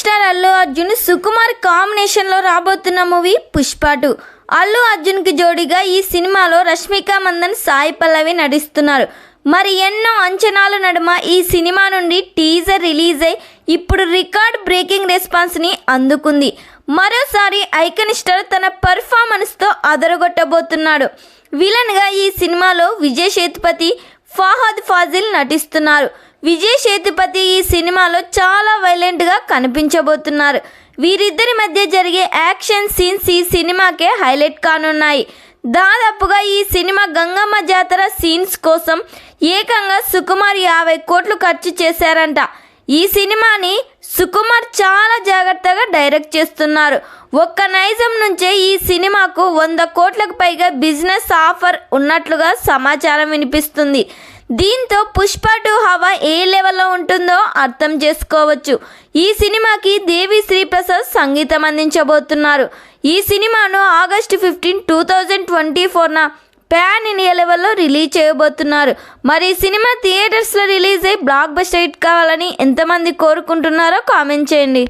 Star Allu Arjun Sukumar కాంబినేషన్లో రాబోతున్న movie Pushpa 2. Allu అర్జున్కి జోడీగా ఈ సినిమాలో రష్మిక మందన్, సాయి పల్లవి నటిస్తున్నారు. మరి ఎన్నో అంచనాల నడుమ ఈ సినిమా నుండి టీజర్ రిలీజ్ అయి ఇప్పుడు రికార్డ్ బ్రేకింగ్ రెస్పాన్స్ని అందుకుంది. మరోసారి ఐకాన్ స్టార్ తన పర్ఫార్మెన్స్తో అదరగొట్టబోతున్నాడు. విలన్గా ఈ సినిమాలో విజయ్ సేతుపతి, ఫహద్ ఫాజిల్ నటిస్తున్నారు. విజయ్ సేతుపతి ఈ సినిమాలో చాలా వైలెంట్గా కనిపించబోతున్నారు. వీరిద్దరి మధ్య జరిగే యాక్షన్ సీన్స్ ఈ సినిమాకే హైలైట్ కానున్నాయి. దాదాపుగా ఈ సినిమా గంగమ్మ జాతర సీన్స్ కోసం ఏకంగా సుకుమార్ 50 కోట్లు ఖర్చు చేశారంట. ఈ సినిమాని సుకుమార్ చాలా జాగ్రత్తగా డైరెక్ట్ చేస్తున్నారు. ఒక్క నైజం నుంచే ఈ సినిమాకు 100 కోట్లకు పైగా బిజినెస్ ఆఫర్ ఉన్నట్లుగా సమాచారం వినిపిస్తుంది. దీంతో పుష్ప 2 హవా ఏ లెవెల్లో ఉంటుందో అర్థం చేసుకోవచ్చు. ఈ సినిమాకి దేవి శ్రీ ప్రసాద్ సంగీతం అందించబోతున్నారు. ఈ సినిమాను ఆగస్టు 15, 2024న పాన్ ఇండియా లెవెల్లో రిలీజ్ చేయబోతున్నారు. మరి ఈ సినిమా థియేటర్స్లో రిలీజ్ అయ్యి బ్లాక్ బస్టర్ హిట్ కావాలని ఎంతమంది కోరుకుంటున్నారో కామెంట్ చేయండి.